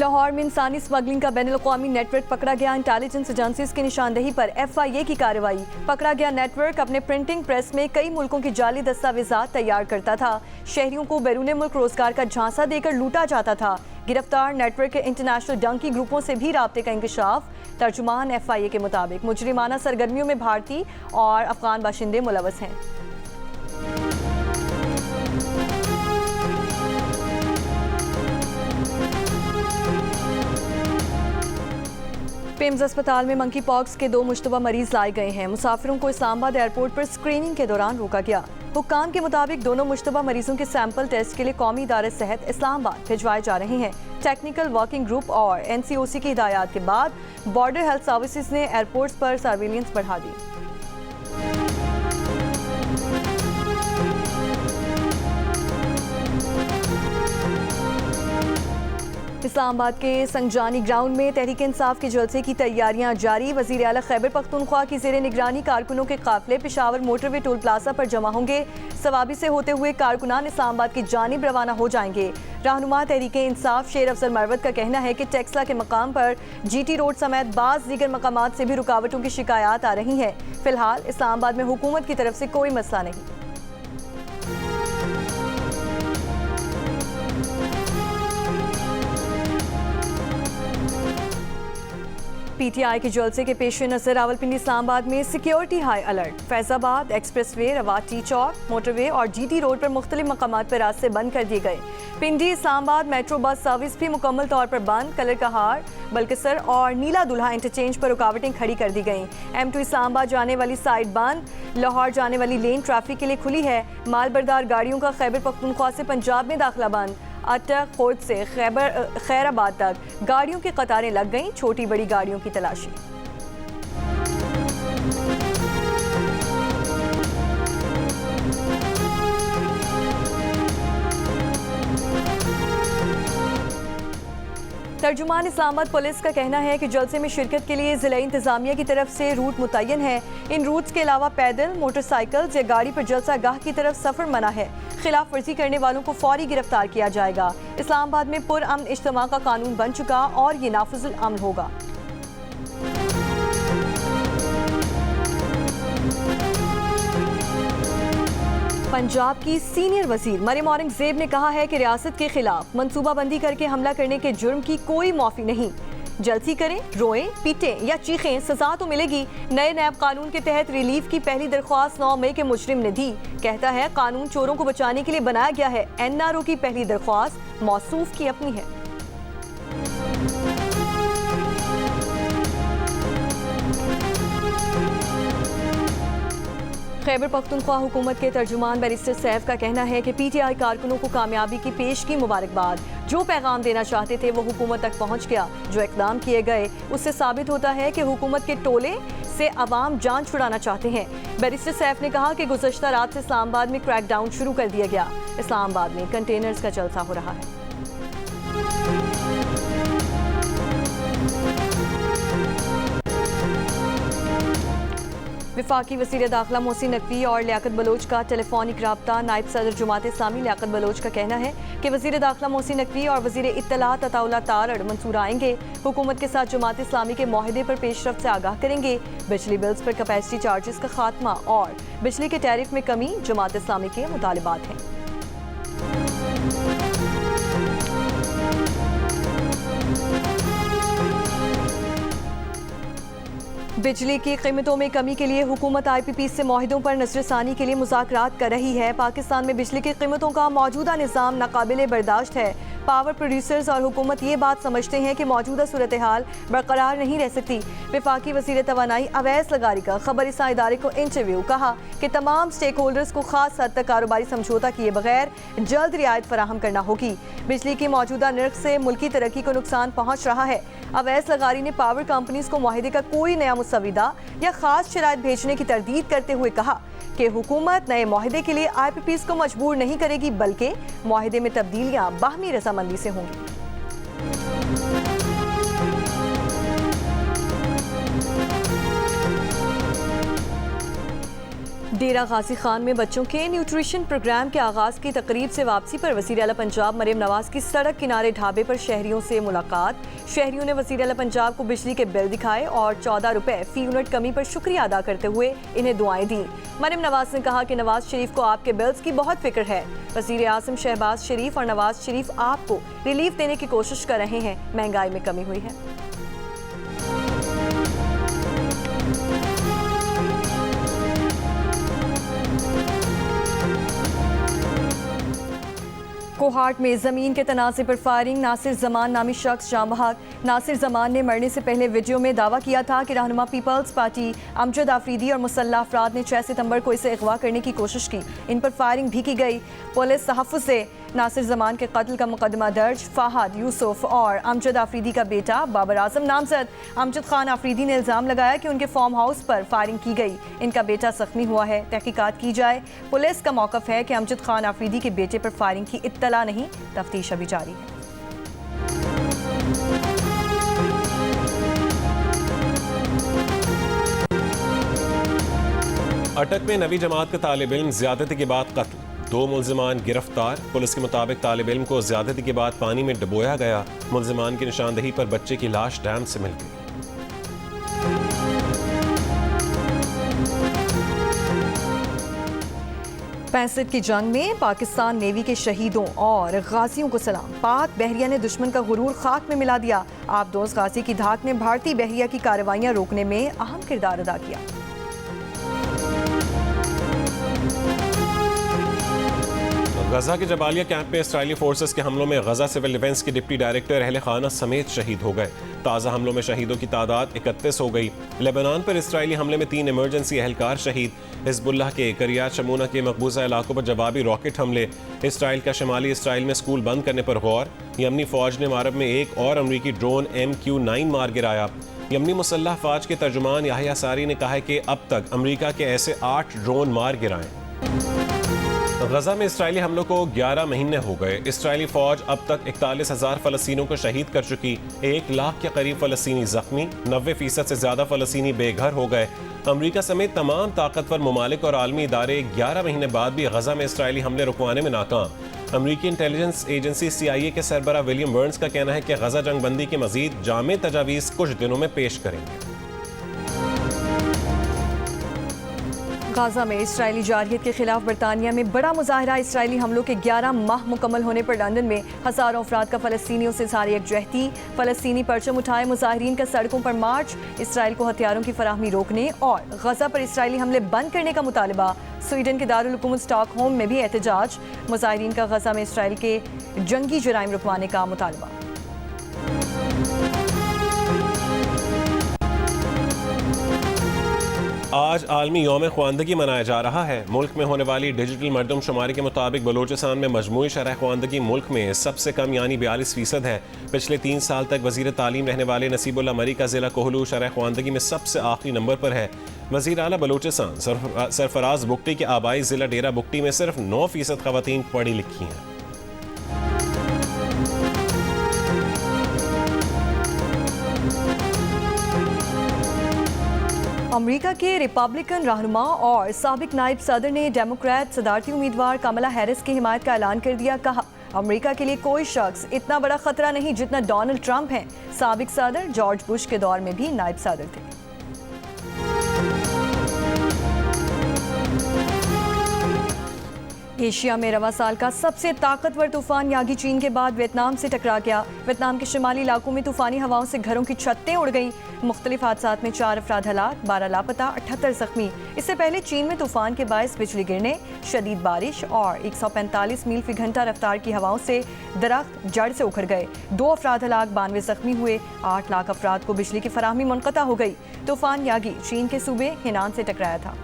लाहौर में इंसानी स्मगलिंग का बैनुल-अक़वामी नेटवर्क पकड़ा गया। इंटेलिजेंस एजेंसीज की निशानदेही पर FIA की कार्रवाई। पकड़ा गया नेटवर्क अपने प्रिंटिंग प्रेस में कई मुल्कों की जाली दस्तावेजात तैयार करता था। शहरियों को बैरून मुल्क रोजगार का झांसा देकर लूटा जाता था। गिरफ्तार नेटवर्क के इंटरनेशनल डंकी ग्रुपों से भी राब्ते का इंकशाफ। तर्जुमान FIA के मुताबिक मुजरिमाना सरगर्मियों में भारतीय और अफगान बाशिंदे मुलव्वस हैं। पिम्स अस्पताल में मंकी पॉक्स के 2 मुश्तबा मरीज लाए गए हैं। मुसाफिरों को इस्लामाबाद एयरपोर्ट पर स्क्रीनिंग के दौरान रोका गया। हुक्काम के मुताबिक दोनों मुश्तबा मरीजों के सैंपल टेस्ट के लिए कौमी इदारे सेहत इस्लामाबाद भिजवाए जा रहे हैं। टेक्निकल वर्किंग ग्रुप और NCOC की हिदायत के बाद बॉर्डर हेल्थ सर्विसेज ने एयरपोर्ट्स पर सर्विलेंस बढ़ा दी। इस्लामाबाद के संगजानी ग्राउंड में तहरीक इंसाफ के जलसे की तैयारियां जारी। वजीर आला खैबर पख्तूनख्वा की ज़ेरे निगरानी कारकुनों के काफिले पेशावर मोटरवे टोल प्लाजा पर जमा होंगे। सवाबी से होते हुए कारकुनान इस्लामाबाद की जानिब रवाना हो जाएंगे। रहनुमा तहरीक इंसाफ शेर अफजल मरवत का कहना है कि टेक्सला के मकाम पर GT रोड समेत बाज़ दीगर मकामात से भी रुकावटों की शिकायत आ रही हैं। फिलहाल इस्लामाबाद में हुकूमत की तरफ से कोई मसला नहीं। PTI के जलसे के पेश नज़र रावलपिंडी इस्लामाबाद में security high alert. Faizabad expressway, रवाटी चौक, मोटरवे और GT रोड पर मुख्तलिफ मकामात पर रास्ते बंद कर दिए गए। Pindi Islamabad metro bus service भी मुकम्मल तौर पर बंद। कलर कहार, बल्कसर और नीला दुल्हा इंटरचेंज पर रुकावटें खड़ी कर दी गई। M2 इस्लामाबाद जाने वाली साइड बंद। लाहौर जाने वाली लेन ट्रैफिक के लिए खुली है। मालबरदार गाड़ियों का खैबर पख्तूनख्वा से पंजाब में दाखिला बंद। अटक खोद से खैराबाद तक गाड़ियों की कतारें लग गईं। छोटी बड़ी गाड़ियों की तलाशी। तर्जुमान इस्लामाबाद पुलिस का कहना है कि जलसे में शिरकत के लिए ज़िला इंतजामिया की तरफ से रूट मुतय्यन है। इन रूट्स के अलावा पैदल, मोटरसाइकिल या गाड़ी पर जलसा गाह की तरफ सफ़र मना है। खिलाफ वर्जी करने वालों को फौरी गिरफ्तार किया जाएगा। इस्लामाबाद में पुरअमन इज्तिमा का कानून बन चुका और ये नाफिजुल अमल होगा। पंजाब की सीनियर वजीर मरियम औरंगजेब ने कहा है कि रियासत के खिलाफ मनसूबाबंदी करके हमला करने के जुर्म की कोई माफ़ी नहीं। जलसी करें, रोएं, पीटें या चीखें, सजा तो मिलेगी। नए नैब कानून के तहत रिलीफ की पहली दरख्वास्त 9 मई के मुजरिम ने दी। कहता है कानून चोरों को बचाने के लिए बनाया गया है। NRO की पहली दरख्वास्त मौसूफ की अपनी है। खैबर पख्तूनख्वा हुकूमत के तर्जुमान बैरिस्टर सैफ का कहना है कि PTI कारकुनों को कामयाबी की पेश की मुबारकबाद। जो पैगाम देना चाहते थे वो हुकूमत तक पहुंच गया। जो इकदाम किए गए उससे साबित होता है कि हुकूमत के टोले से अवाम जान छुड़ाना चाहते हैं। बैरिस्टर सैफ ने कहा कि गुज़श्ता रात से इस्लामाबाद में क्रैकडाउन शुरू कर दिया गया। इस्लामाबाद में कंटेनर्स का जलसा हो रहा है। वफाकी वज़ीर दाखिला मोहसिन नकवी और लियाकत बलोच का टेलीफोनिक राब्ता। नायब सदर जमात इस्लामी लियाकत बलोच का कहना है कि वज़ीर दाखिला मोहसिन नकवी और वज़ीर इत्तलात अताउल्लाह तारड़ मंसूर आएंगे। हुकूमत के साथ जमात इस्लामी के माहिदे पर पेशरफ्त से आगाह करेंगे। बिजली बिल्स पर कैपेसिटी चार्जेस का खात्मा और बिजली के टैरिफ में कमी जमात इस्लामी के मुतालिबात हैं। बिजली की कीमतों में कमी के लिए हुकूमत IPP से माहिदों पर नजरसानी के लिए मुज़ाकरात कर रही है। पाकिस्तान में बिजली की कीमतों का मौजूदा निज़ाम नाकाबिले बर्दाश्त है। पावर प्रोड्यूसर्स और हुकूमत ये बात समझते हैं कि मौजूदा सूरत हाल बरकरार नहीं रह सकती। वफाकी वज़ीर तवानाई अवैस लगारी का खबरसां इदारे को इंटरव्यू। कहा कि तमाम स्टेक होल्डर्स को खास हद तक कारोबारी समझौता किए बगैर जल्द रियायत फराहम करना होगी। बिजली की मौजूदा नर्ख से मुल्की तरक्की को नुकसान पहुँच रहा है। अवैस लगारी ने पावर कंपनीज को माहिदे का कोई नया मुसविदा या खास शराइत भेजने की तरदीद करते हुए कहा कि हुकूमत नए माहिदे के लिए IPPs को मजबूर नहीं करेगी, बल्कि माहिदे में तब्दीलियां बाहमी रजामंदी से होंगी। डेरा गाजी खान में बच्चों के न्यूट्रिशन प्रोग्राम के आगाज की तकरीब से वापसी पर वज़ीर आला पंजाब मरियम नवाज की सड़क किनारे ढाबे पर शहरियों से मुलाकात। शहरियों ने वज़ीर आला पंजाब को बिजली के बिल दिखाए और 14 रुपए फी यूनिट कमी पर शुक्रिया अदा करते हुए इन्हें दुआएं दी। मरियम नवाज ने कहा कि नवाज शरीफ को आपके बिल्स की बहुत फिक्र है। वज़ीर आज़म शहबाज शरीफ और नवाज शरीफ आपको रिलीफ देने की कोशिश कर रहे हैं। महंगाई में कमी हुई है। कोहाट में जमीन के तनाज़े पर फायरिंग। नासिर जमान नामी शख्स जाम बहक। नासिर जमान ने मरने से पहले वीडियो में दावा किया था कि रहनुमा पीपल्स पार्टी अमजद आफरीदी और मुसल्लह अफराद ने 6 सितंबर को इसे अगवा करने की कोशिश की। इन पर फायरिंग भी की गई। पुलिस तहफ़्फ़ुज़ से नासिर जमान के कत्ल का मुकदमा दर्ज। फ़ाहद यूसुफ और अमजद आफरीदी का बेटा बाबर आजम नामजद अमजद खान आफरीदी ने इल्ज़ाम लगाया कि उनके फार्म हाउस पर फायरिंग की गई। इनका बेटा जख्मी हुआ है। तहकीकात की जाए। पुलिस का मौक़िफ़ है कि अमजद खान आफरीदी के बेटे पर फायरिंग की इत्तला नहीं। तफ्तीश अभी जारी है। अटक में नवी जमात का तालिब इल्म ज्यादती के बाद कत्ल। 2 मुल्जिमान गिरफ्तार। पुलिस के मुताबिक तालिब इल्म को ज्यादती के बाद पानी में डुबोया गया। मुल्जिमान की निशानदही पर बच्चे की लाश डैम से मिल गई। 65 की जंग में पाकिस्तान नेवी के शहीदों और गाजियों को सलाम। पाक बहरिया ने दुश्मन का गुरूर खाक में मिला दिया। आबदोज गाजी की धाक ने भारतीय बहरिया की कार्रवाइयां रोकने में अहम किरदार अदा किया। गजा के जबालिया कैंप में इसराइली फोर्सेस के हमलों में गजा सिविल डिफेंस के डिप्टी डायरेक्टर अहले खाना समेत शहीद हो गए। ताज़ा हमलों में शहीदों की तादाद 31 हो गई। लेबनान पर इसराइली हमले में 3 इमरजेंसी एहलकार शहीद। हिजबुल्लाह के करियात शमूना के मकबूजा इलाकों पर जवाबी रॉकेट हमले। इसराइल का शमाली इसराइल में स्कूल बंद करने पर गौर। यमनी फौज ने मारब में एक और अमरीकी ड्रोन MQ-9 मार गिराया। यमनी मुसल्लह फौज के तर्जुमान याहिया सारी ने कहा है कि अब तक अमरीका के ऐसे 8 ड्रोन मार गिराए। गजा में इसराइली हमलों को 11 महीने हो गए। इसराइली फौज अब तक 41,000 फ़लस्तीनियों को शहीद कर चुकी। 1 लाख के करीब फ़लस्तीनी जख्मी। 90% से ज़्यादा फ़लस्तीनी बेघर हो गए। अमरीका समेत तमाम ताकतवर ममालिक और आलमी इदारे 11 महीने बाद भी गजा में इसराइली हमले रुकवाने में नाकाम। अमरीकी इंटेलिजेंस एजेंसी CIA के सरबरा विलियम बर्न्स का कहना है कि गजा जंग बंदी के मजीद जामे तजावीज़ कुछ दिनों में पेश करेंगे। गाजा में इसराइली जारहियत के खिलाफ बरतानिया में बड़ा मुजाहरा। इसराइली हमलों के 11 माह मुकम्मल होने पर लंदन में हज़ारों अफराद का फ़लस्तीनियों से सारी यकजहती। फ़लस्तीनी परचम उठाए मुजाहिरीन का सड़कों पर मार्च। इसराइल को हथियारों की फराहमी रोकने और गजा पर इसराइली हमले बंद करने का मुतालबा। स्वीडन के दारुल हुकूमत स्टॉकहोम में भी एहतजाज। मुजाहिरीन का गजा में इसराइल के जंगी जराइम रुकवाने का मुतालबा। आज आलमी यौम ख्वानदगी मनाया जा रहा है। मुल्क में होने वाली डिजिटल मरदमशुमारी के मुताबिक बलूचिस्तान में मजमूई शरह ख्वानदगी मुल्क में सबसे कम यानी 42% है। पिछले 3 साल तक वजीर तालीम रहने वाले नसीबुल्लाह मरी का जिला कोहलू शरह ख्वानदगी में सबसे आखिरी नंबर पर है। वजीर आला बलूचिस्तान सरफराज बुगटी के आबाई जिला डेरा बुगटी में सिर्फ 9% खवातीन पढ़ी लिखी हैं। अमेरिका के रिपब्लिकन रहनुमा और साबिक नायब सदर ने डेमोक्रेट सदारती उम्मीदवार कमला हैरिस की हिमायत का ऐलान कर दिया। कहा, अमेरिका के लिए कोई शख्स इतना बड़ा खतरा नहीं जितना डोनाल्ड ट्रंप है। साबिक सदर जॉर्ज बुश के दौर में भी नायब सदर थे। एशिया में रवा साल का सबसे ताकतवर तूफान यागी चीन के बाद वियतनाम से टकरा गया। वियतनाम के शिमाली इलाकों में तूफानी हवाओं से घरों की छतें उड़ गईं। मुख्तलिफ हादसात में 4 अफराद हलाक, 12 लापता, 78 जख्मी। इससे पहले चीन में तूफान के बायस बिजली गिरने, शदीद बारिश और 145 मील फी घंटा रफ्तार की हवाओं से दरख्त जड़ से उखड़ गए। 2 अफराद हलाक, 92 जख्मी हुए। 8 लाख अफराद को बिजली की फराहमी मुनक़ता हो गई। तूफान यागी चीन के सूबे हेनान से टकराया था।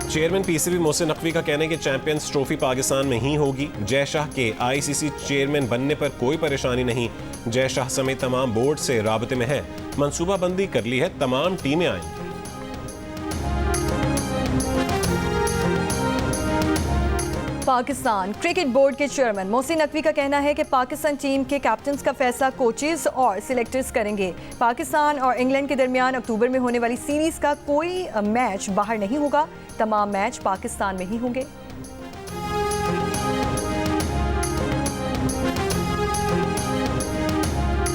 चेयरमैन PCB मोहसिन नकवी का कहना है कि चैंपियंस ट्रॉफी पाकिस्तान में ही होगी। जय शाह के ICC चेयरमैन बनने पर कोई परेशानी नहीं। जय शाह समेत तमाम बोर्ड से राबते में है। मंसूबाबंदी कर ली है, तमाम टीमें आएंगी। पाकिस्तान क्रिकेट बोर्ड के चेयरमैन मोहसिन नकवी का कहना है कि पाकिस्तान टीम के कैप्टन्स का फैसला कोचेस और सिलेक्टर्स करेंगे। पाकिस्तान और इंग्लैंड के दरमियान अक्टूबर में होने वाली सीरीज का कोई मैच बाहर नहीं होगा, तमाम मैच पाकिस्तान में ही होंगे।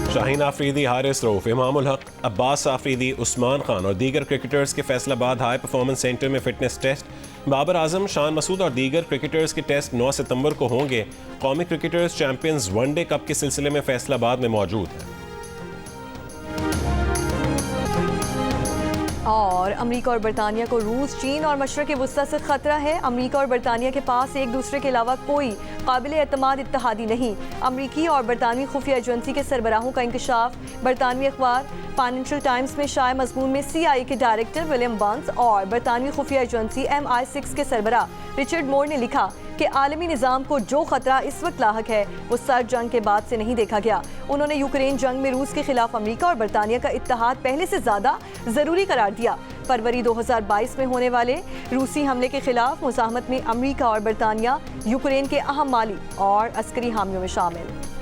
शाहीन आफरीदी, हारिस रऊफ, इमाम उल हक, अब्बास आफरीदी, उस्मान खान और दीगर क्रिकेटर्स के फैसलाबाद हाई परफॉर्मेंस सेंटर में फिटनेस टेस्ट। बाबर आजम, शान मसूद और दीगर क्रिकेटर्स के टेस्ट 9 सितंबर को होंगे। कौमी क्रिकेटर्स चैंपियंस वनडे कप के सिलसिले में फैसलाबाद में मौजूद हैं। और अमेरिका और बरतानिया को रूस, चीन और मशरक़ वस्ता से खतरा है। अमेरिका और बरतानिया के पास एक दूसरे के अलावा कोई काबिल एतमाद इत्तेहादी नहीं। अमेरिकी और बरतानवी खुफिया एजेंसी के सरबराहों का इंकशाफ। बरतानवी अखबार फाइनेंशियल टाइम्स में शाया मजमून में CIA के डायरेक्टर विलियम बर्न्स और बरतानवी खुफिया एजेंसी MI6 के सरबराह रिचर्ड मोर ने लिखा कि आलमी निज़ाम को जो खतरा इस वक्त लाहक है वो सर्द जंग के बाद से नहीं देखा गया। उन्होंने यूक्रेन जंग में रूस के खिलाफ अमेरिका और बरतानिया का इत्तेहाद पहले से ज़्यादा ज़रूरी करार दिया। फरवरी 2022 में होने वाले रूसी हमले के खिलाफ मुज़ाहमत में अमेरिका और बरतानिया यूक्रेन के अहम माली और अस्करी हामियों में शामिल।